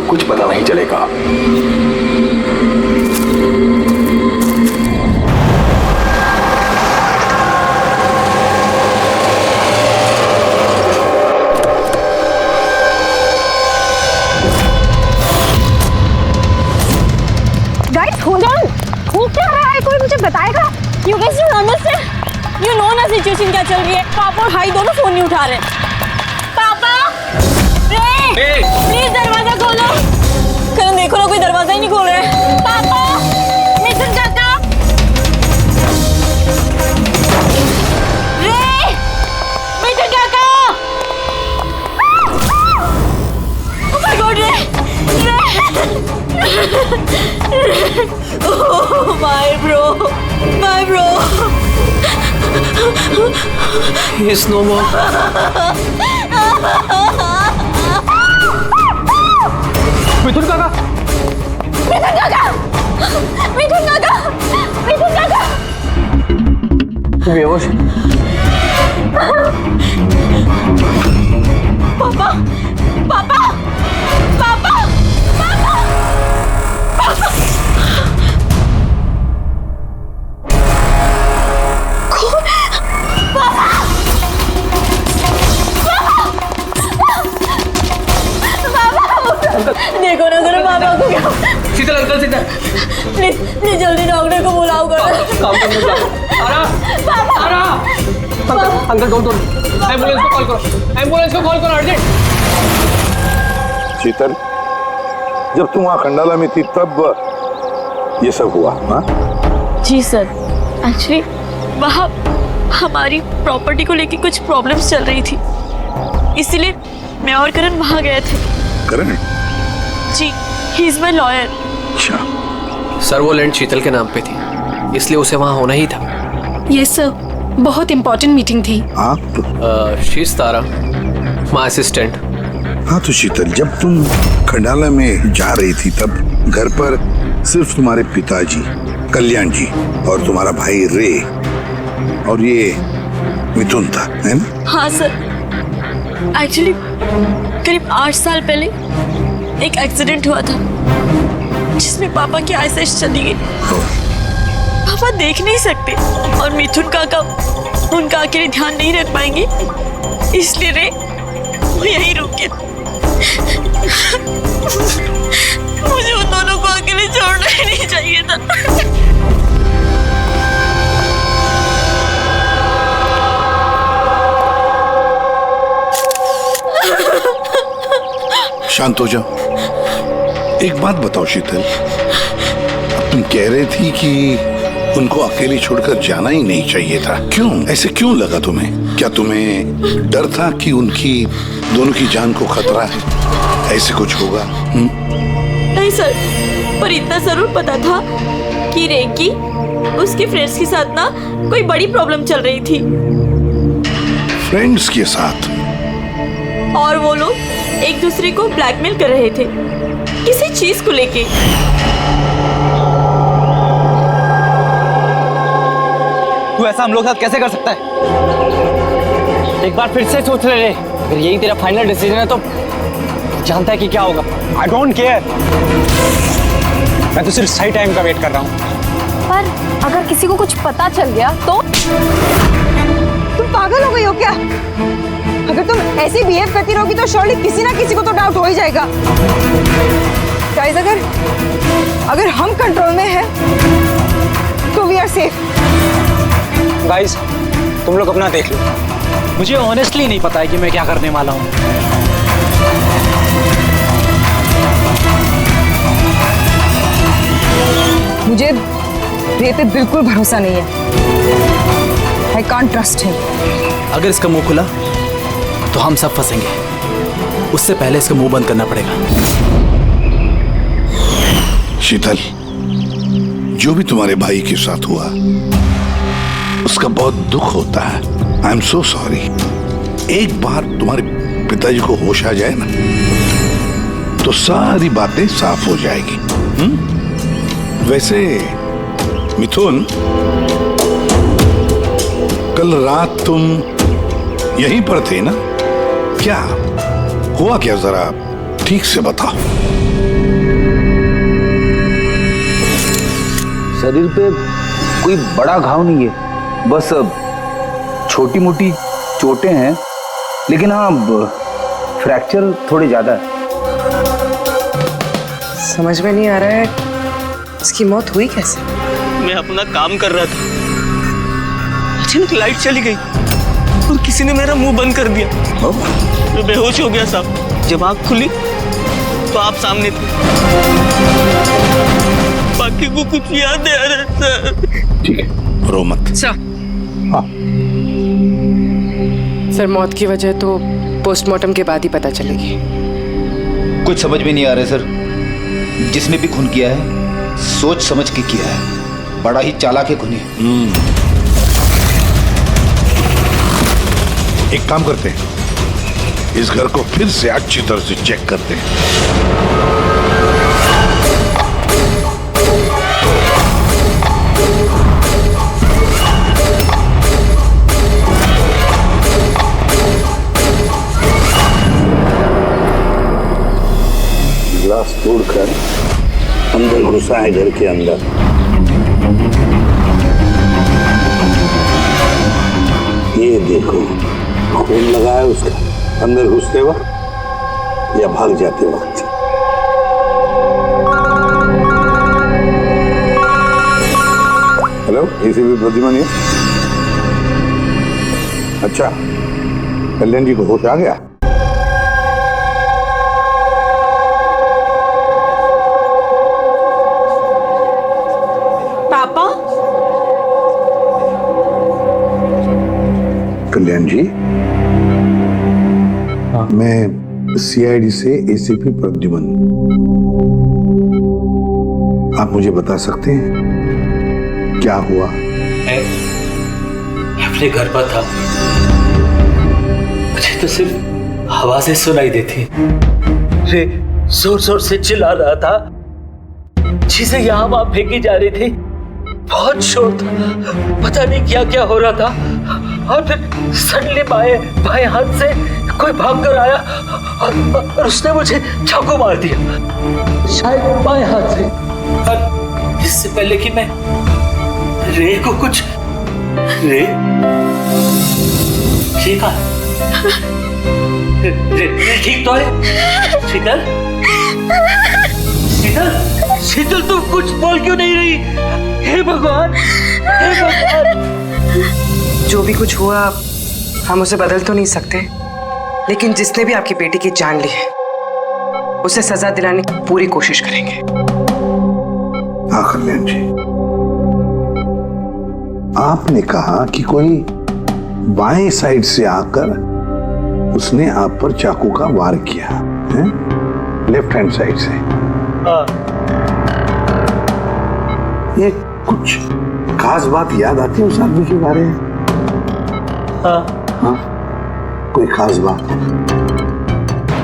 कुछ पता नहीं चलेगा। कोई मुझे बताएगा? You guys don't understand. You know ना सिचुएशन क्या चल रही है। पापा और भाई दोनों फोन नहीं उठा रहे। पापा, रे, प्लीज दरवाजा खोलो। करण देखो ना, कोई दरवाजा ही नहीं खोल रहा है। पापा, मिथुन काका, रे, मिथुन काका। Oh my God, रे। Oh my bro, my bro. He's no more. मिथुन काका, मिथुन काका, मिथुन काका, मिथुन काका। बेहोश। पापा, पापा, पापा, पापा, पापा। देखो ना जरा पापा को क्या। शीतल अंकल, शीतल प्लीज प्लीज जल्दी डॉक्टर को बुलाओ करो। काम करने जा। आरा अंकल डोंट एम्बुलेंस को कॉल करो, एम्बुलेंस को कॉल करो अर्जेंट। शीतल, जब तुम वहाँ खंडाला में थी तब ये सब हुआ? हाँ जी सर, एक्चुअली वहाँ हमारी प्रॉपर्टी को लेके कुछ प्रॉब्लम्स चल रही थी, इसीलिए मैं और करण वहाँ गए थे। करण? Ji, he is my lawyer. अच्छा। सर वो लैंड शीतल के नाम पे थी, इसलिए उसे वहाँ होना ही था। यस सर, बहुत इंपॉर्टेंट मीटिंग थी। हाँ she is Tara, my assistant. हाँ तो शीतल, जब तुम खंडाला में जा रही थी तब घर पर सिर्फ तुम्हारे पिताजी कल्याण जी और तुम्हारा भाई रे और ये मिथुन था, है ना? हाँ सर, एक्चुअली करीब 8 साल पहले एक एक्सीडेंट हुआ था जिसमें पापा की आईसाइट चली गई। पापा देख नहीं सकते और मिथुन काका उनका अकेले ध्यान नहीं रख पाएंगे, इसलिए रे वो यहीं रुक गया। मुझे उन दोनों को अकेले छोड़ना ही नहीं चाहिए था। शांत हो जाओ। एक बात बताओ शीतल, अब तुम कह रही थी कि उनको अकेले छोड़कर जाना ही नहीं चाहिए था, क्यों? ऐसे क्यों लगा तुम्हें? क्या तुम्हें डर था कि उनकी दोनों की जान को खतरा है, ऐसे कुछ होगा? नहीं सर, पर इतना जरूर पता था कि रे की उसके फ्रेंड्स के साथ ना कोई बड़ी प्रॉब्लम चल रही थी। फ्रेंड्स के साथ? और वो लोग एक दूसरे को ब्लैकमेल कर रहे थे किसी चीज को लेके। तू ऐसा हम लोग साथ कैसे कर सकता है? एक बार फिर से सोच ले रे, अगर यही तेरा फाइनल डिसीजन है तो जानता है कि क्या होगा। आई डोंट केयर, मैं तो सिर्फ सही टाइम का वेट कर रहा हूँ। पर अगर किसी को कुछ पता चल गया तो? तुम पागल हो गई हो क्या? अगर तुम ऐसे बिहेव करती रहोगी तो श्योरली किसी ना किसी को तो डाउट हो ही जाएगा। गाइस, अगर हम कंट्रोल में हैं तो वी आर सेफ। गाइस, तुम लोग अपना देख लो, मुझे ऑनेस्टली नहीं पता है कि मैं क्या करने वाला हूँ। मुझे रे पे बिल्कुल भरोसा नहीं है। I can't trust him. अगर इसका मुंह खुला तो हम सब फंसेंगे, उससे पहले इसका मुंह बंद करना पड़ेगा। शीतल, जो भी तुम्हारे भाई के साथ हुआ उसका बहुत दुख होता है। I am so sorry. एक बार तुम्हारे पिताजी को होश आ जाए ना तो सारी बातें साफ हो जाएगी। वैसे मिथुन, कल रात तुम यहीं पर थे ना? क्या हुआ क्या, जरा ठीक से बताओ। शरीर पे कोई बड़ा घाव नहीं है, बस छोटी मोटी चोटें हैं, लेकिन हाँ फ्रैक्चर थोड़े ज्यादा है। समझ में नहीं आ रहा है इसकी मौत हुई कैसे? मैं अपना काम कर रहा था, अचानक लाइट चली गई और किसी ने मेरा मुंह बंद कर दिया। मैं बेहोश हो गया साहब। जब आँख खुली तो आप सामने थे। बाकी को कुछ याद नहीं आ रहा सर। ठीक है, रो मत। सर, हाँ, सर मौत की वजह तो पोस्टमार्टम के बाद ही पता चलेगी। कुछ समझ में नहीं आ रहा है सर। जिसने भी खून किया है सोच समझ के किया है, बड़ा ही चालाक है खूनी। एक काम करते हैं, इस घर को फिर से अच्छी तरह से चेक करते हैं। ग्लास तोड़कर अंदर घुसा है घर के अंदर। ये देखो, खून लगा है उसका अंदर घुसते वक्त या भाग जाते वक्त। Hello, ACP Pradyuman. अच्छा, कल्याण जी को होश आ गया? कल्याण जी, मैं सीआईडी से एसीपी प्रद्युमन। आप मुझे बता सकते हैं क्या हुआ? मैं अपने घर पर था, मुझे तो सिर्फ आवाजें सुनाई देती। रे जोर जोर से चिल्ला रहा था, चीजें यहाँ वहां फेंकी जा रही थी, बहुत शोर था, पता नहीं क्या क्या हो रहा था। और फिर सडनली बाएं हाथ से कोई भाग कर आया और उसने मुझे चाकू मार दिया, शायद बाएं हाथ से। और इससे पहले कि मैं रे को कुछ रे ठीक है, रे ठीक तो है? शीतल, शीतल, शीतल तुम कुछ बोल क्यों नहीं रही? हे भगवान, हे भगवान। जो भी कुछ हुआ हम उसे बदल तो नहीं सकते, लेकिन जिसने भी आपकी बेटी की जान ली है उसे सजा दिलाने की पूरी कोशिश करेंगे। हाँ कल्याण जी, आपने कहा कि कोई बाएं साइड से आकर उसने आप पर चाकू का वार किया है, लेफ्ट हैंड साइड से। ये कुछ खास बात याद आती है उस आदमी के बारे में? हाँ, कोई खास बात?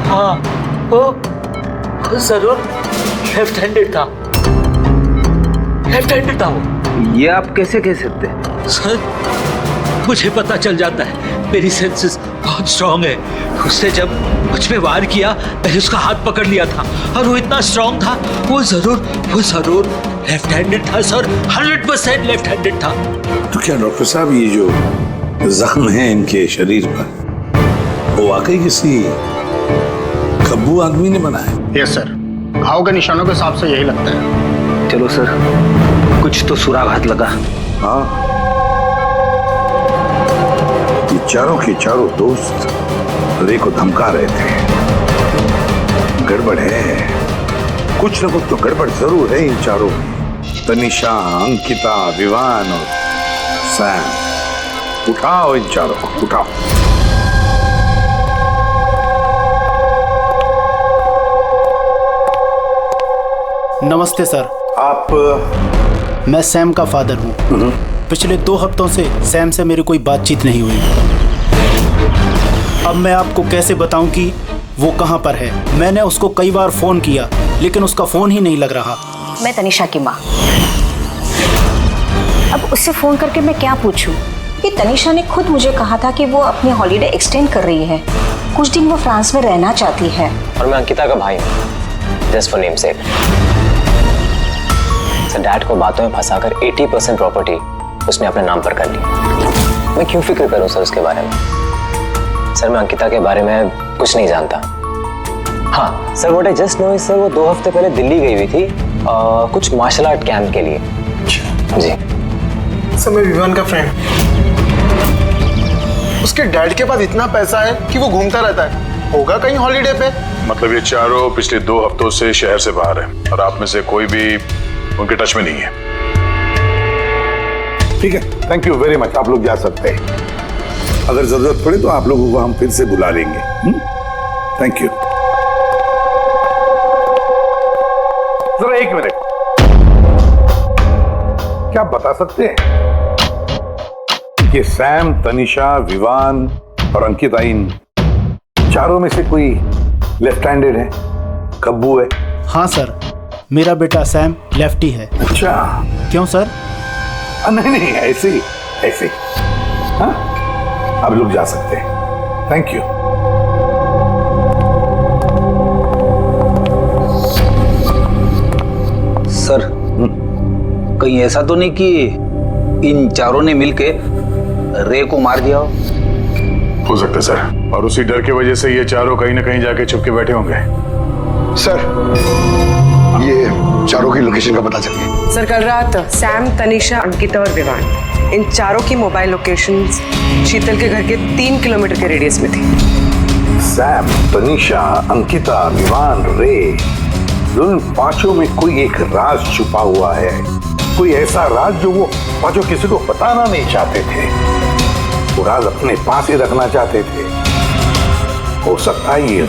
हाँ, वो जरूर लेफ्ट हैंडेड था, लेफ्ट हैंडेड था वो। ये आप कैसे कह सकते हैं? सर, मुझे पता चल जाता है, मेरी सेंसेस बहुत स्ट्रांग है। उसने जब मुझ पे वार किया, मैंने उसका हाथ पकड़ लिया था और वो इतना स्ट्रांग था, वो जरूर लेफ्ट हैंडेड था सर, 100% लेफ्ट हैंडेड था। तो क्या डॉक्टर साहब, ये जो जख्म है इनके शरीर पर, वो वाकई किसी कब्बू आदमी ने बनाया? यस सर, घाव के निशानों के हिसाब से यही लगता है। चलो सर, कुछ तो सुराग लगा। हाँ, ये चारों के चारों दोस्त रे को धमका रहे थे। गड़बड़ है, कुछ न कुछ तो गड़बड़ जरूर है इन चारों में। तनिषा, अंकिता, विवान और सैम। उठाओ इन चारों को, उठाओ। नमस्ते सर। आप? मैं सैम का फादर हूँ। पिछले 2 हफ्तों से सैम से मेरी कोई बातचीत नहीं हुई। अब मैं आपको कैसे बताऊं कि वो कहाँ पर है? मैंने उसको कई बार फोन किया, लेकिन उसका फोन ही नहीं लग रहा। मैं तनिषा की माँ। अब उससे फोन करके मैं क्या पूछूं? कि तनिषा ने खुद मुझे कहा था कि वो अपनी हॉलीडे एक्सटेंड कर रही है, कुछ दिन वो फ्रांस में रहना चाहती है। और मैं अंकिता का भाई हूँ, just for name sec. Sir dad को बातों में फंसाकर 80% प्रॉपर्टी उसने अपने नाम पर कर ली। मैं क्यों फिक्र करूं सर उसके बारे में? सर मैं अंकिता के बारे में कुछ नहीं जानता। हाँ sir, what I just know is sir वो 2 हफ्ते पहले दिल्ली गई हुई थी कुछ मार्शल आर्ट कैंप के लिए। जी सर मैं विवान का फ्रेंड। उसके डैड के पास इतना पैसा है कि वो घूमता रहता है। होगा कहीं हॉलीडे पे। मतलब ये चारों पिछले 2 हफ्तों से शहर से बाहर है और आप में से कोई भी उनके टच में नहीं है। ठीक है, थैंक यू वेरी मच। आप लोग जा सकते हैं। अगर जरूरत पड़े तो आप लोगों को हम फिर से बुला लेंगे। Thank you. जरा 1 मिनट, क्या आप बता सकते हैं कि सैम, तनिषा, विवान और अंकिता इन चारों में से कोई लेफ्ट हैंडेड है? कब्बू है? हाँ सर, मेरा बेटा सैम लेफ्टी है। अच्छा, क्यों सर? नहीं नहीं, ऐसे ही ऐसे। हाँ, अब लोग जा सकते हैं। Thank you. सर कहीं ऐसा तो नहीं कि इन चारों ने मिलके रे को मार दिया हो सकता है सर, और उसी डर की वजह से ये चारों कहीं ना कहीं जाके छुप के बैठे होंगे। सर ये चारों की लोकेशन का पता चल गया। सर कल रात सैम, तनिषा, अंकिता और विवान इन चारों की मोबाइल लोकेशंस शीतल के घर के 3 किलोमीटर के रेडियस में थी। सैम, तनिषा, अंकिता, विवान, रे, उन पांचों में कोई एक राज छुपा हुआ है। कोई ऐसा राज जो वो पांचों किसी को बताना नहीं चाहते थे। वो राज अपने पास ही रखना चाहते थे। हो सकता है ये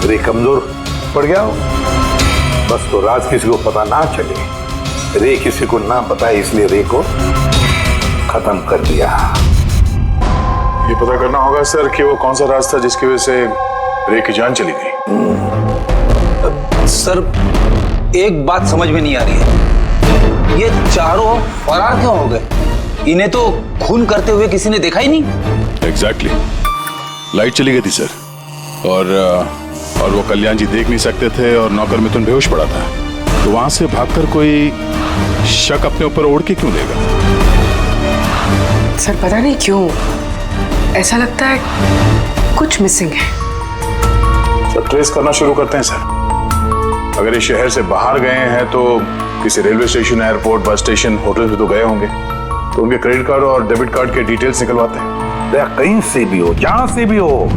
रे कमजोर पड़ गया हो, बस तो राज किसी को पता ना चले। रे किसी को ना बताए, इसलिए रे को खत्म कर दिया। ये पता करना होगा सर कि वो कौन सा राज था जिसकी वजह से रे की जान चली गई। सर एक बात समझ में नहीं आ रही है, ये चारों फरार क्यों हो गए? इन्हें तो खून करते हुए किसी ने देखा ही नहीं। एग्जैक्टली, लाइट चली गई थी सर, और वो कल्याण जी देख नहीं सकते थे और नौकर मिथुन बेहोश पड़ा था, तो वहां से भागकर कोई शक अपने ऊपर ओढ़ के क्यों लेगा? सर पता नहीं क्यों ऐसा लगता है कुछ मिसिंग है। तो ट्रेस करना शुरू करते हैं सर। अगर ये शहर से बाहर गए हैं तो किसी railway station, airport, bus station, hotel पे तो गए होंगे, तो उनके क्रेडिट कार्ड और डेबिट कार्ड के डिटेल्स निकलवाते हैं। कहीं से भी हो, जहां से भी हो,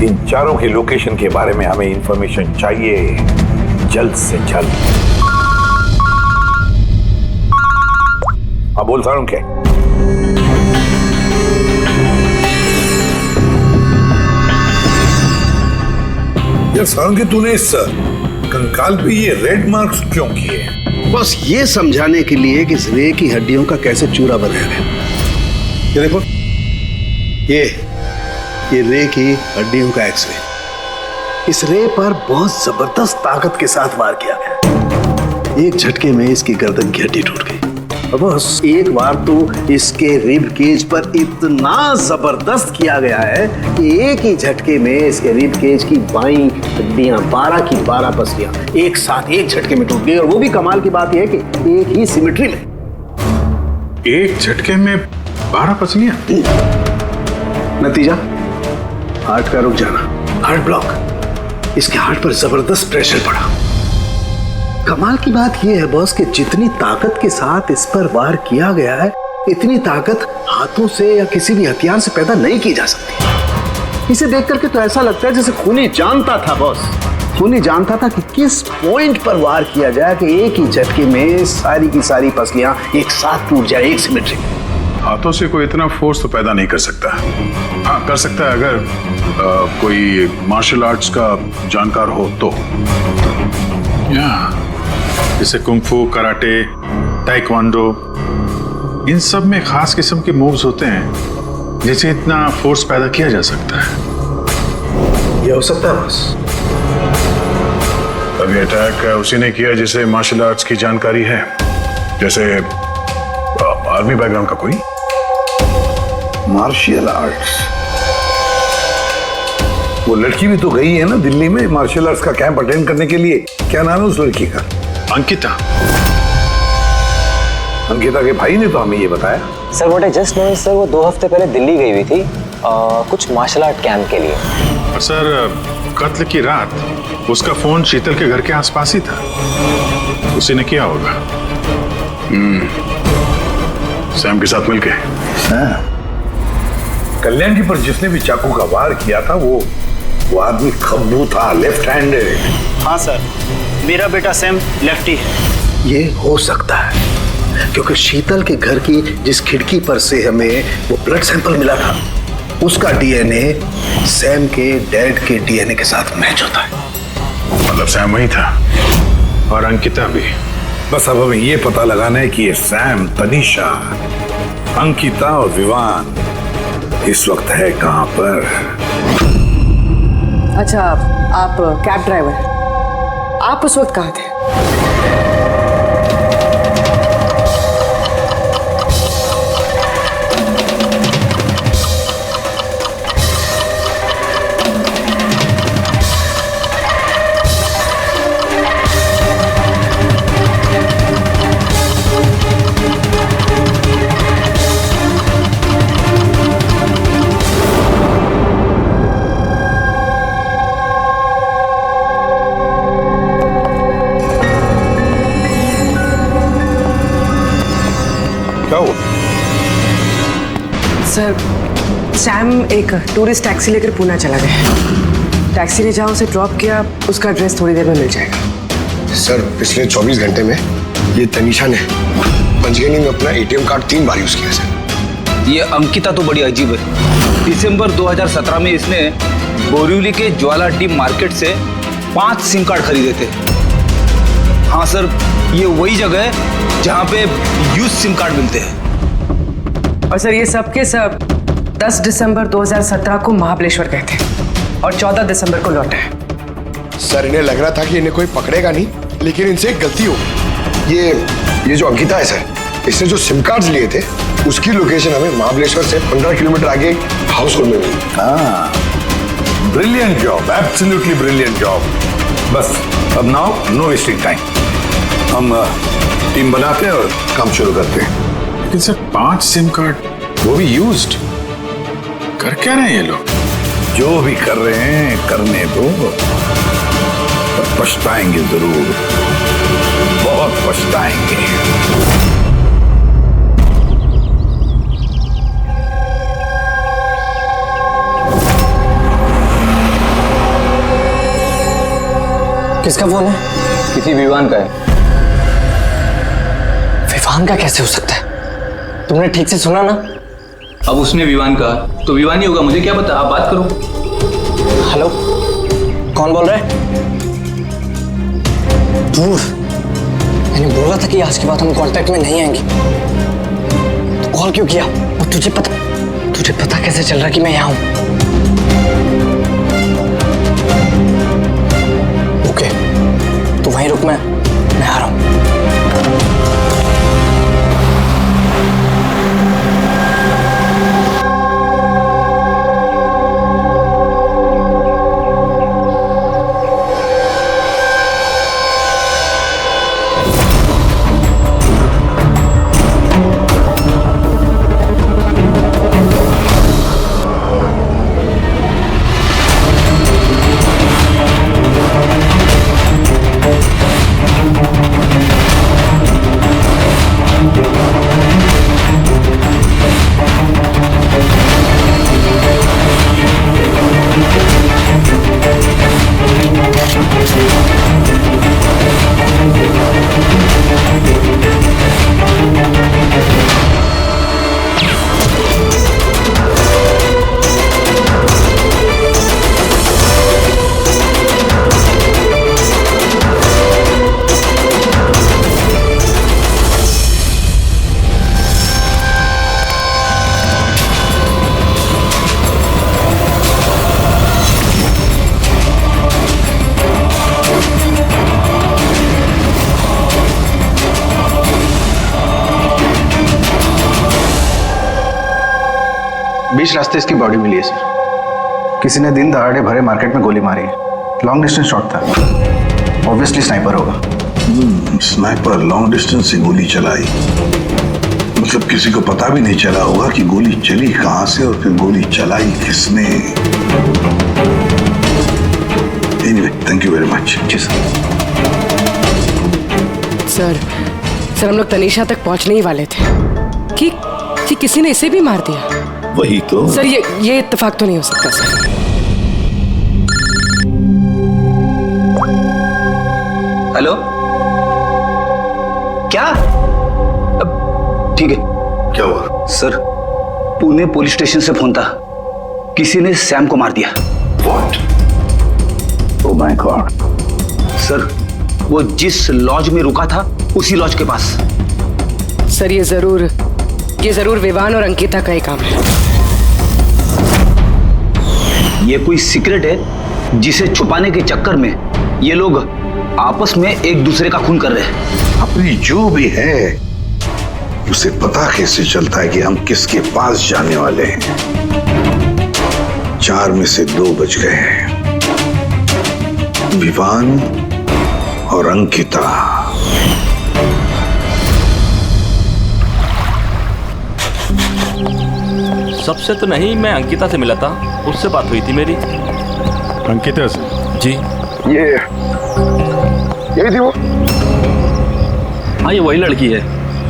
इन चारों के लोकेशन के बारे में हमें इंफॉर्मेशन चाहिए, जल्द से जल्द। हाँ बोल सारुण, क्या यार सारुण के तूने इस कंकाल पे ये रेड मार्क्स क्यों किए? बस ये समझाने के लिए कि इस रे की हड्डियों का कैसे चूरा बनाया गया। ये देखो, ये रे की हड्डियों का एक्सरे। इस रे पर बहुत जबरदस्त ताकत के साथ वार किया गया। एक झटके में इसकी गर्दन की हड्डी टूट गई। बस एक बार तो इसके रिब केज पर इतना जबरदस्त किया गया है कि एक ही झटके में इसके रिब केज की बाईं हड्डियां 12 की 12 पसलियां एक साथ एक झटके में टूट गई। और वो भी कमाल की बात यह है कि एक ही सिमेट्री में। एक झटके में 12 पसलियां? नतीजा हार्ट का रुक जाना, हार्ट ब्लॉक। इसके हार्ट पर जबरदस्त प्रेशर पड़ा। कमाल की बात यह है बॉस कि जितनी ताकत के साथ इस पर वार किया गया है, इतनी ताकत हाथों से या किसी भी हथियार से पैदा नहीं की जा सकती। इसे देख करके तो ऐसा लगता है जैसे खूनी जानता था बॉस, खूनी जानता था कि किस पॉइंट पर वार किया जाए कि एक ही झटके में सारी की सारी पसलियां एक साथ टूट जाए, एक सिमेट्री। हाथों से कोई इतना फोर्स तो पैदा नहीं कर सकता। हाँ कर सकता है अगर कोई मार्शल आर्ट्स का जानकार हो तो, जैसे कुंफू, कराटे, ताइक्वांडो, इन सब में खास किस्म के मूव्स होते हैं जिससे इतना फोर्स पैदा किया जा सकता है। ये हो सकता है बस। अभी अटैक उसी ने किया जिसे मार्शल आर्ट्स की जानकारी है, जैसे आर्मी बैकग्राउंड का कोई। Martial arts? वो लड़की भी तो गई है ना दिल्ली में मार्शल आर्ट्स का कैंप अटेंड करने के लिए। क्या नाम है उस लड़की का? अंकिता। अंकिता के भाई ने तो हमें ये बताया। Sir what I just know sir, वो 2 हफ्ते पहले दिल्ली गई हुई थी कुछ मार्शल आर्ट कैंप के लिए। और सर कत्ल की रात उसका फोन शीतल के घर के आसपास ही था, उसी ने किया होगा। सैम के साथ मिलके। कल्याण जी पर जिसने भी चाकू का वार किया था वो आदमी खब्बू था, लेफ्ट हैंडेड। हाँ सर, मेरा बेटा सैम लेफ्टी है। ये हो सकता है क्योंकि शीतल के घर की जिस खिड़की पर से हमें वो ब्लड सैंपल मिला था उसका डीएनए सैम के डैड के डीएनए के साथ मैच होता है। मतलब सैम वही था और अंकिता भी। बस अब हमें ये पता लगाना है कि ये सैम, तनीषा, अंकिता और विवान इस वक्त है कहां पर। अच्छा, आप कैब ड्राइवर, आप उस वक्त कहाँ थे? सर, सैम एक टूरिस्ट टैक्सी लेकर पूना चला गया। टैक्सी ने जहाँ उसे ड्रॉप किया उसका एड्रेस थोड़ी देर में मिल जाएगा। सर पिछले 24 घंटे में ये तनीषा ने पंचगनी में अपना एटीएम कार्ड 3 बार यूज किया सर। ये अंकिता तो बड़ी अजीब है। दिसंबर 2017 में इसने बोरिवली के ज्वाला डी मार्केट से 5 सिम कार्ड खरीदे थे। हाँ सर, ये वही जगह है जहाँ पे यूज सिम कार्ड मिलते हैं। और सर ये सब के सब 10 दिसंबर 2017 को महाबलेश्वर गए थे और 14 दिसंबर को लौटे। सर इन्हें लग रहा था कि इन्हें कोई पकड़ेगा नहीं, लेकिन इनसे एक गलती हो गई। ये जो अंकिता है सर, इसने जो सिम कार्ड्स लिए थे उसकी लोकेशन हमें महाबलेश्वर से 15 किलोमीटर आगे हाउस होल्ड में मिली। हाँ, brilliant job, absolutely brilliant job. बस अब नाउ नो वेस्टिंग टाइम, हम टीम बनाते हैं और काम शुरू करते हैं। लेकिन सर 5 सिम कार्ड, वो भी यूज्ड, कर क्या रहे हैं ये लोग? जो भी कर रहे हैं करने दो, पर पछताएंगे जरूर, बहुत पछताएंगे। किसका फोन है? किसी विवान का है। विवान का कैसे हो सकता है? तुमने ठीक से सुना ना? अब उसने विवान कहा तो विवान ही होगा, मुझे क्या पता, आप बात करो। हेलो, कौन बोल रहा है? दूर, मैंने बोला था कि आज के बाद हम कांटेक्ट में नहीं आएंगे, तो कॉल क्यों किया? और तुझे पता कैसे चल रहा कि मैं यहाँ हूँ? ओके, तो वहीं रुक, मैं आ रहा हूँ। बीच रास्ते इसकी बॉडी मिली है सर। किसी ने दिन दहाड़े भरे मार्केट में गोली मारी। लॉन्ग डिस्टेंस शॉट था, ऑब्वियसली स्नाइपर होगा। स्नाइपर लॉन्ग डिस्टेंस से गोली चलाई, मतलब किसी को पता भी नहीं चला होगा कि गोली चली कहां से और फिर गोली चलाई किसने। Anyway, thank you very much. जी सर। सर हम लोग तनीषा तक पहुंचने ही वाले थे कि किसी ने इसे भी मार दिया। वही तो सर, ये इत्तेफाक तो नहीं हो सकता सर। हेलो, क्या? ठीक है। क्या हुआ? सर, पुणे पुलिस स्टेशन से फोन था, किसी ने सैम को मार दिया। What? Oh my God! Sir, वो जिस लॉज में रुका था उसी लॉज के पास। सर, ये जरूर विवान और अंकिता का ही काम है। ये कोई सीक्रेट है जिसे छुपाने के चक्कर में ये लोग आपस में एक दूसरे का खून कर रहे हैं। अपनी जो भी है उसे पता कैसे चलता है कि हम किसके पास जाने वाले हैं? 4 में से 2 बच गए हैं, विवान और अंकिता। सबसे तो नहीं, मैं अंकिता से मिला था, उससे बात हुई थी मेरी। अंकिता से? जी। यही थी वो? हाँ, ये वही लड़की है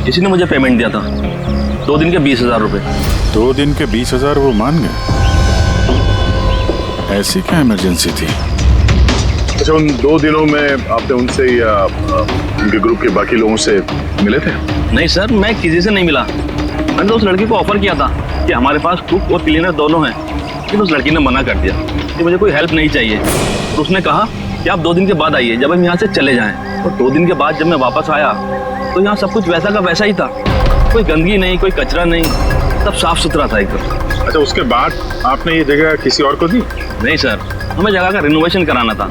जिसने मुझे पेमेंट दिया था, 2 दिन के 20,000 रुपए। 2 दिन के 20,000 वो मान गए? ऐसी क्या इमरजेंसी थी? अच्छा, उन 2 दिनों में आपने उनसे या उनके ग्रुप के बाकी लोगों से मिले थे? नहीं सर, मैं किसी से नहीं मिला। मैंने तो उस लड़की को ऑफर किया था कि हमारे पास कुक और क्लीनर दोनों हैं, लेकिन उस लड़की ने मना कर दिया कि मुझे कोई हेल्प नहीं चाहिए। और उसने कहा कि आप 2 दिन के बाद आइए, जब हम यहाँ से चले जाएं। और 2 दिन के बाद जब मैं वापस आया तो यहाँ सब कुछ वैसा का वैसा ही था, कोई गंदगी नहीं, कोई कचरा नहीं, सब साफ सुथरा था एकदम। अच्छा, उसके बाद आपने ये जगह किसी और को दी? नहीं सर, हमें जगह का रिनोवेशन कराना था,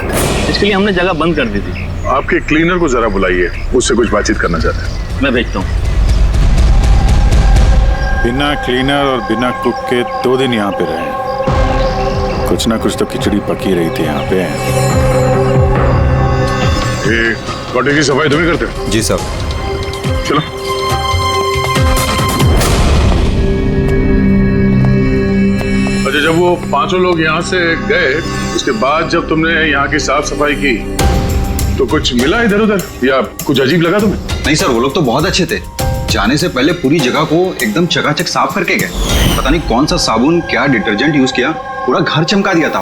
इसके लिए हमने जगह बंद कर दी थी। आपके क्लीनर को जरा बुलाइए, उससे कुछ बातचीत करना चाहते हैं। मैं भेजता हूँ। बिना क्लीनर और बिना कुक के 2 दिन यहाँ पे रहे, कुछ ना कुछ तो खिचड़ी पकी रही थी यहाँ पे। कॉटेज की सफाई तुम ही करते हो? जी सर। चलो। अच्छा, जब वो 5 लोग यहाँ से गए, उसके बाद जब तुमने यहाँ की साफ सफाई की तो कुछ मिला इधर उधर या कुछ अजीब लगा तुम्हें? नहीं सर, वो लोग तो बहुत अच्छे थे। जाने से पहले पूरी जगह को एकदम चकाचक साफ करके गए। पता नहीं कौन सा साबुन, क्या डिटर्जेंट यूज किया, पूरा घर चमका दिया था।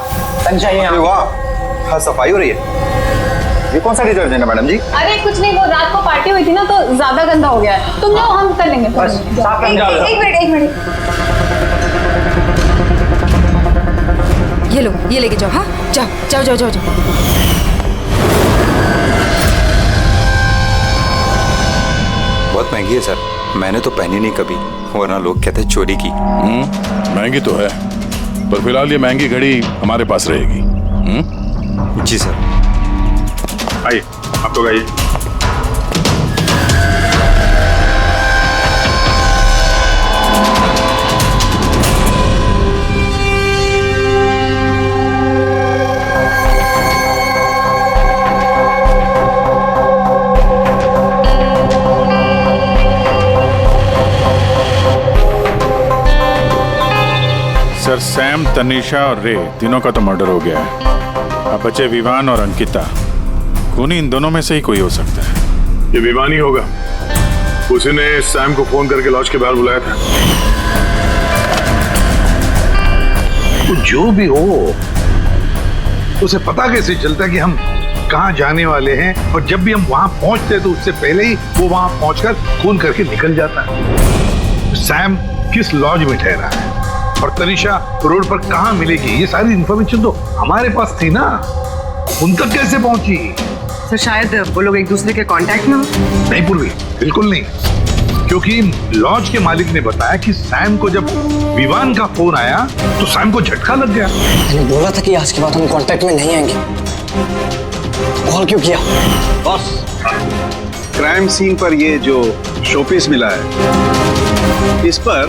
वाह, सफाई हो रही है। ये कौन सा डिटर्जेंट है मैडम जी? अरे कुछ नहीं, वो रात को पार्टी हुई थी ना तो ज्यादा गंदा हो गया है। तुम जाओ, हम कर लेंगे। एक मिनट। ये लो, ये लेके जाओ। हाँ, जाओ। बहुत महंगी है सर, मैंने तो पहनी नहीं कभी, वरना लोग कहते चोरी की। महंगी तो है, पर फिलहाल ये महंगी घड़ी हमारे पास रहेगी। जी सर। आइए, आप लोग आइए। सर, सैम, तनीषा और रे तीनों का तो मर्डर हो गया है। अब बचे विवान और अंकिता। खूनी इन दोनों में से ही कोई हो सकता है। ये विवान ही होगा, उसी ने सैम को फोन करके लॉज के बाहर बुलाया था। तो जो भी हो, उसे पता कैसे चलता है कि हम कहाँ जाने वाले हैं? और जब भी हम वहां पहुंचते हैं तो उससे पहले ही वो वहां पहुंचकर फोन करके निकल जाता है। सैम किस लॉज में ठहरा है और तनीषा रोड पर कहाँ मिलेगी, ये सारी इन्फॉर्मेशन तो हमारे पास थी ना। उन तक कैसे पहुंची? सर, शायद वो लोग एक दूसरे के कांटेक्ट में हो। नहीं पूर्वी, बिल्कुल नहीं, क्योंकि लॉज के मालिक ने बताया कि सैम को जब विवान का फोन आया तो सैम को झटका लग गया। मैंने बोला था कि आज के बाद हम कांटेक्ट में नहीं आएंगे। कॉल क्यों किया? बॉस, क्राइम सीन पर ये जो शोपीस मिला है, इस पर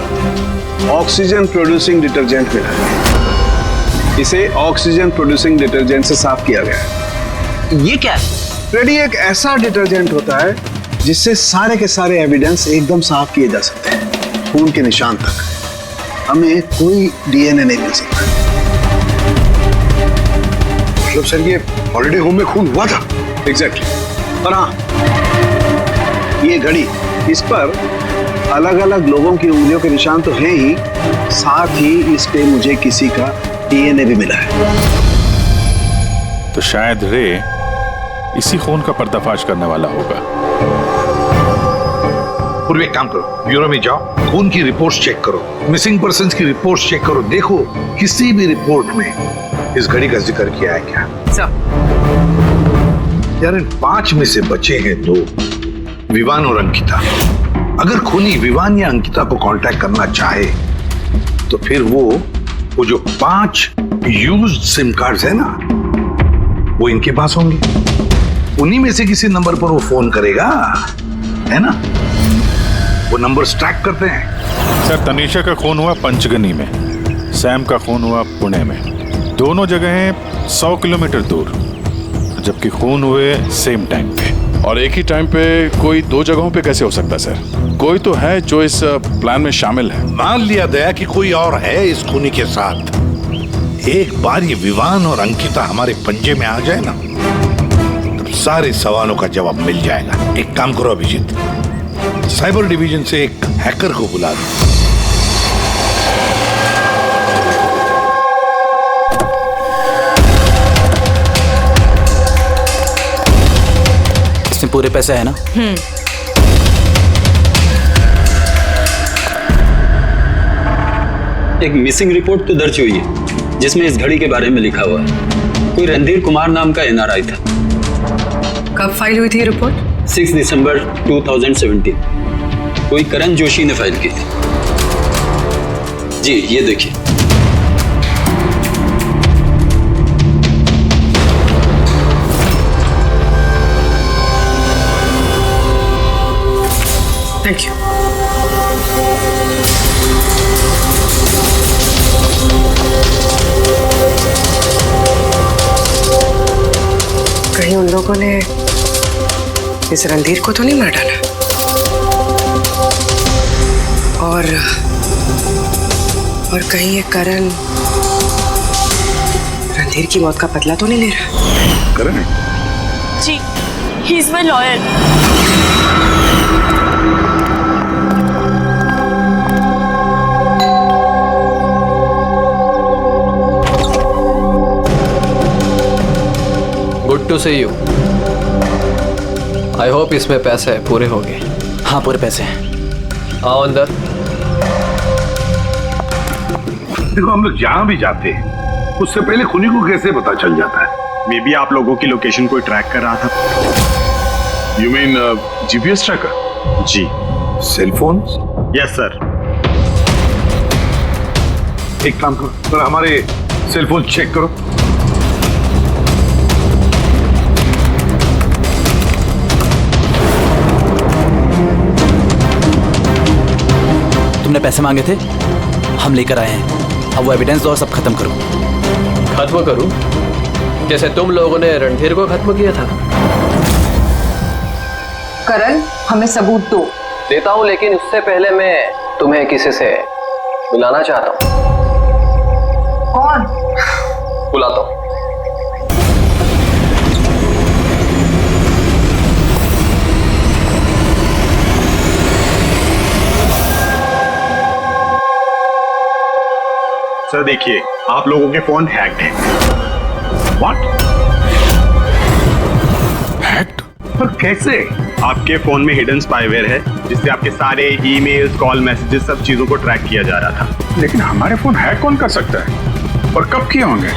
ऑक्सीजन प्रोड्यूसिंग डिटर्जेंट मिला है। इसे ऑक्सीजन प्रोड्यूसिंग डिटर्जेंट से साफ किया गया है। ये क्या है? रेडी एक ऐसा डिटर्जेंट होता है जिससे सारे के सारे एविडेंस एकदम साफ किए जा सकते हैं, खून के निशान तक। हमें कोई डीएनए नहीं मिल सकता। मतलब सर ये हॉलिडे होम में खून हुआ था? एग्जैक्टली। और हाँ, ये घड़ी, इस पर अलग अलग लोगों की उंगलियों के निशान तो हैं ही, साथ ही इस पे मुझे किसी का डीएनए भी मिला है। तो शायद रे इसी खून का पर्दाफाश करने वाला होगा। पूर्व एक काम करो, ब्यूरो में जाओ, खून की रिपोर्ट्स चेक करो, मिसिंग पर्संस की रिपोर्ट्स चेक करो, देखो किसी भी रिपोर्ट में इस घड़ी का जिक्र किया है क्या। यार इन 5 में से बचे हैं 2, विवान और अंकिता। अगर खूनी विवान या अंकिता को कांटेक्ट करना चाहे तो फिर वो जो 5 यूज्ड सिम कार्ड्स है ना, वो इनके पास होंगे। उन्हीं में से किसी नंबर पर वो फोन करेगा, है ना? वो नंबर ट्रैक करते हैं। सर तनीषा का खून हुआ पंचगनी में, सैम का खून हुआ पुणे में। दोनों जगहें 100 किलोमीटर दूर, जबकि खून हुए सेम टाइम पे। और एक ही टाइम पे कोई 2 जगहों पे कैसे हो सकता है सर? कोई तो है जो इस प्लान में शामिल है। मान लिया गया कि कोई और है इस खूनी के साथ। एक बार ये विवान और अंकिता हमारे पंजे में आ जाए ना, तो सारे सवालों का जवाब मिल जाएगा। एक काम करो अभिजीत, साइबर डिवीजन से एक हैकर को बुला दो। इसमें पूरे पैसे है ना? एक मिसिंग रिपोर्ट तो दर्ज हुई है जिसमें इस घड़ी के बारे में लिखा हुआ है। कोई रणधीर कुमार नाम का एनआरआई था। कब फाइल हुई थी रिपोर्ट? 6 दिसंबर 2017। कोई करण जोशी ने फाइल की थी। जी ये देखिए। Thank you. कहीं उन लोगों ने इस रणधीर को तो नहीं मार डाला? और कहीं ये करण रणधीर की मौत का बदला तो नहीं ले रहा? Karan? Ji, he is my lawyer. Good to see you. I hope इसमें पैसे पूरे हो गए। हाँ पूरे पैसे हैं। आओ अंदर। देखो हम लोग जहां भी जाते हैं उससे पहले खूनी को कैसे पता चल जाता है? मे बी आप लोगों की लोकेशन कोई ट्रैक कर रहा था। You mean GPS tracker? जी। Cell phone? Yes sir. एक काम करो, पर हमारे सेल फोन चेक करो। तुमने पैसे मांगे थे, हम लेकर आए हैं। अब वो एविडेंस दो और सब खत्म करो। खत्म करूं? जैसे तुम लोगों ने रणधीर को खत्म किया था। करण, हमें सबूत दो। देता हूं, लेकिन उससे पहले मैं तुम्हें किसी से मिलाना चाहता हूं। कौन? बुलाता हूं। सर देखिए, आप लोगों के फोन हैक्ड हैं। व्हाट? हैक्ड? पर कैसे? आपके फोन में हिडन स्पाईवेयर है जिससे आपके सारे ईमेल्स, कॉल, मैसेजेस, सब चीजों को ट्रैक किया जा रहा था। लेकिन हमारे फोन हैक कौन कर सकता है और कब किए होंगे?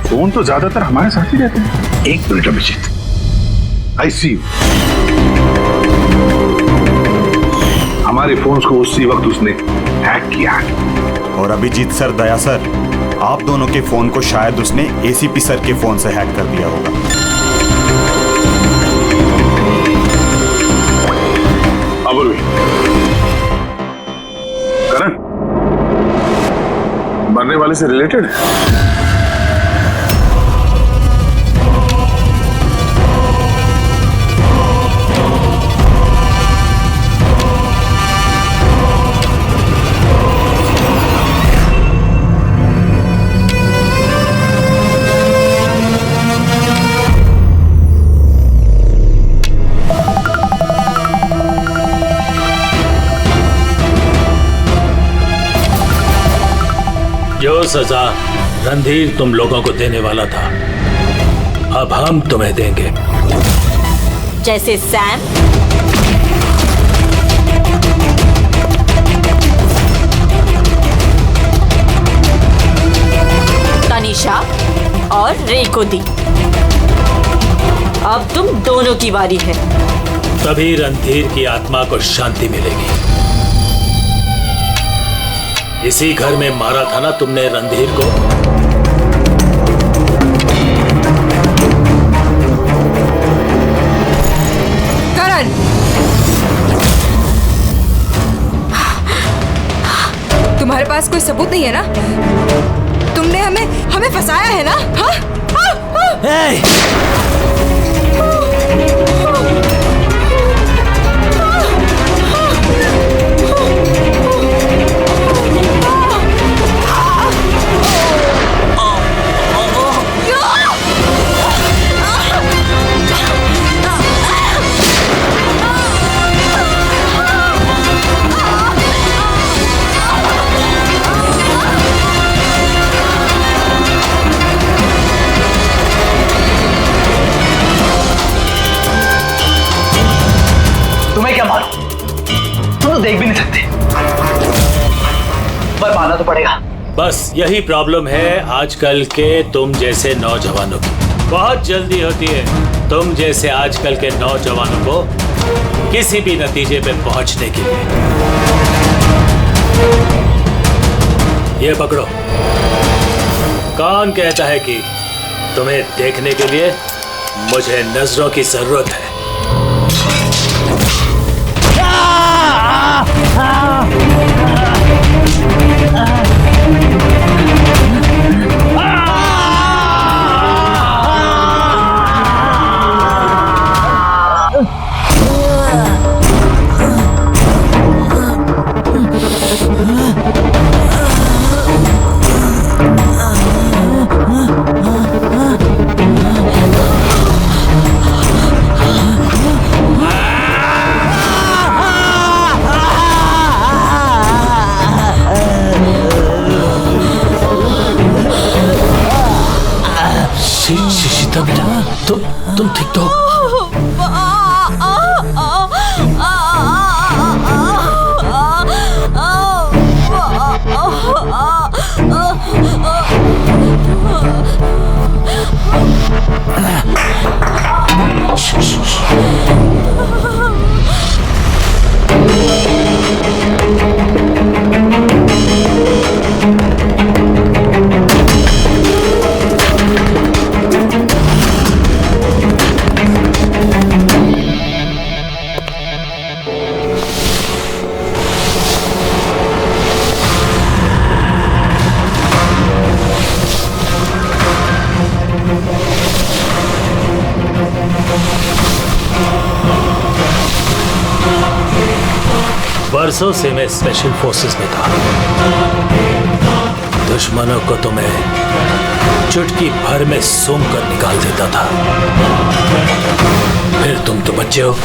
फोन तो ज्यादातर हमारे साथ ही रहते हैं। एक minute Abhijit, I see you. हमारे फोन्स को उसी वक्त उसने हैक किया है। और अभिजीत सर, दया सर, आप दोनों के फोन को शायद उसने एसीपी सर के फोन से हैक कर दिया होगा। करण, मरने वाले से रिलेटेड है? जो सजा रणधीर तुम लोगों को देने वाला था, अब हम तुम्हें देंगे। जैसे सैम, तनीषा और रे को दी। अब तुम दोनों की बारी है। तभी रणधीर की आत्मा को शांति मिलेगी। इसी घर में मारा था ना तुमने रणधीर को? करण, तुम्हारे पास कोई सबूत नहीं है ना? तुमने हमें फंसाया है ना? हाँ? तुम्हें क्या मालूम? तुम तो देख भी नहीं सकते, पर मानना तो पड़ेगा। बस यही प्रॉब्लम है आजकल के तुम जैसे नौजवानों की। बहुत जल्दी होती है तुम जैसे आजकल के नौजवानों को किसी भी नतीजे पे पहुंचने के लिए। ये पकड़ो। कौन कहता है कि तुम्हें देखने के लिए मुझे नजरों की जरूरत है? शीता बेटा, तुम ठीक तो? बरसों से मैं स्पेशल फोर्सेस में था। दुश्मनों को तो मैं चुटकी भर में सूंघ कर निकाल देता था। फिर तुम तो बच्चे हो।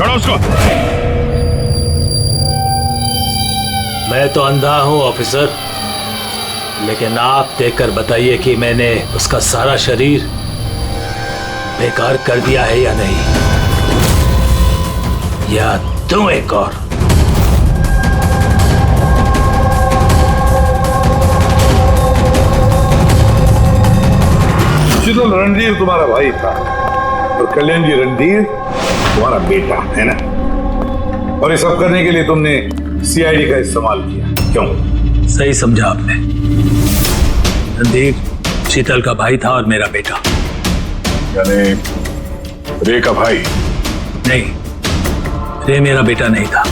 छोड़ो उसको। मैं तो अंधा हूं ऑफिसर, लेकिन आप देखकर बताइए कि मैंने उसका सारा शरीर बेकार कर दिया है या नहीं, या तुम एक और। शीतल, रणधीर तुम्हारा भाई था और कल्याण जी रणधीर तुम्हारा बेटा है ना, और ये सब करने के लिए तुमने सीआईडी का इस्तेमाल किया, क्यों? सही समझा आपने। रणधीर शीतल का भाई था और मेरा बेटा। यानी रे का भाई? नहीं, रे मेरा बेटा नहीं था,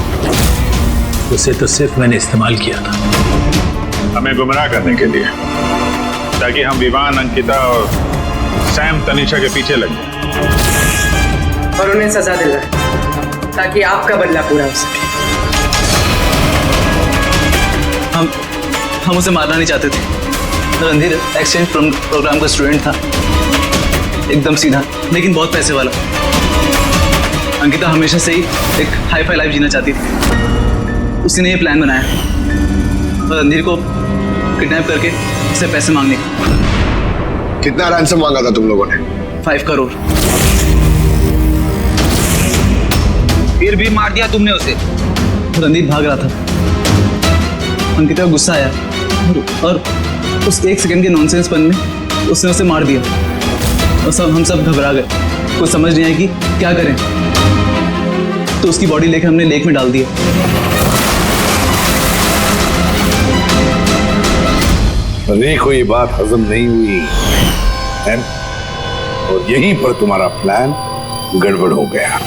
उसे तो सिर्फ मैंने इस्तेमाल किया था। हमें गुमराह करने के लिए, ताकि हम विवान, अंकिता और सैम तनीषा के पीछे लग जाए और उन्हें सजा दिलवाए, ताकि आपका बदला पूरा हो सके। हम उसे मारना नहीं चाहते थे। रणधीर एक्सचेंज प्रोग्राम का स्टूडेंट था, एकदम सीधा लेकिन बहुत पैसे वाला। अंकिता हमेशा से ही एक हाई फाई लाइफ जीना चाहती थी। उसने ये प्लान बनाया और रणधीर को किडनैप करके उससे पैसे मांगने का। कितना रैंसम मांगा था तुम लोगों ने? 5 करोड़। फिर भी मार दिया तुमने उसे। रणधीर भाग रहा था, अंकिता को गुस्सा आया और उस 1 सेकंड के नॉनसेंस पन में उसने उसे मार दिया और हम सब घबरा गए। कुछ समझ नहीं आई कि क्या करें, तो उसकी बॉडी लेकर हमने लेक में डाल दिया। रे को ये बात हजम नहीं हुई है, और यहीं पर तुम्हारा प्लान गड़बड़ हो गया।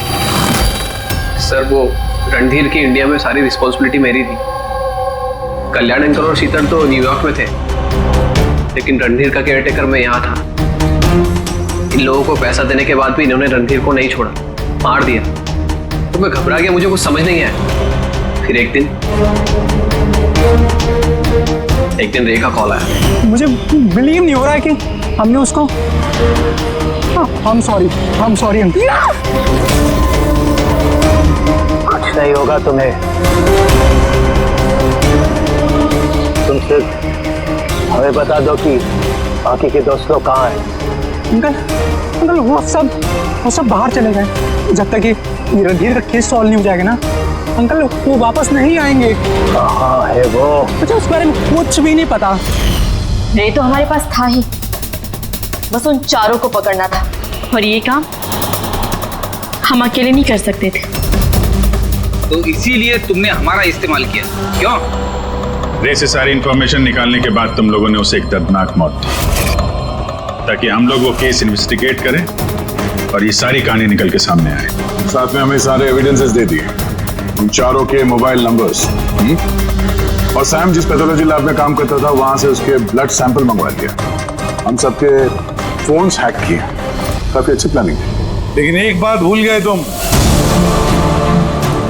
सर, वो रणधीर की इंडिया में सारी रिस्पॉन्सिबिलिटी मेरी थी। कल्याण अंकल और शीतल तो न्यूयॉर्क में थे, लेकिन रणधीर का केयरटेकर मैं यहाँ था। इन लोगों को पैसा देने के बाद भी इन्होंने रणधीर को नहीं छोड़ा, मार दिया। तो मैं घबरा गया, मुझे कुछ समझ नहीं आया। फिर एक दिन रे का कॉल आया। मुझे बिलीव नहीं हो रहा है कि हमने उसको। हम सॉरी कुछ नहीं होगा तुम्हें, तुम सिर्फ हमें बता दो कि बाकी के दोस्त लोग कहाँ हैं। अंकल वो सब बाहर चले गए जब तक कि रणधीर का केस सॉल्व नहीं हो जाएगा ना। अंकल वो वापस नहीं आएंगे। कहाँ है वो? मुझे उस बारे में कुछ भी नहीं पता। रे तो हमारे पास था ही, बस उन चारों को पकड़ना था, और ये काम हम अकेले नहीं कर सकते थे। तो इसीलिए तुमने हमारा इस्तेमाल किया, क्यों? रे से सारी इंफॉर्मेशन निकालने के बाद तुम लोगों ने उसे एक दर्दनाक मौत दी, ताकि हम लोग वो केस इन्वेस्टिगेट करें और ये सारी कहानी निकल के सामने आए। साथ में हमें सारे एविडेंसेस दे दिए, उन चारों के मोबाइल नंबर्स, और सैम जिस पैथोलॉजी लैब में काम करता था वहां से उसके ब्लड सैंपल मंगवा लिया। हम सबके फोन्स हैक किए। काफी अच्छी प्लानिंग थी। लेकिन एक बात भूल गए तुम,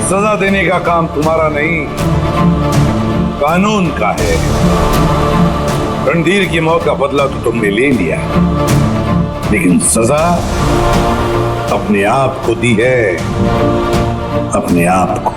सजा देने का काम तुम्हारा नहीं, कानून का है। रणधीर की मौत का बदला तो तुमने ले लिया, लेकिन सजा अपने आप को दी है, अपने आप को।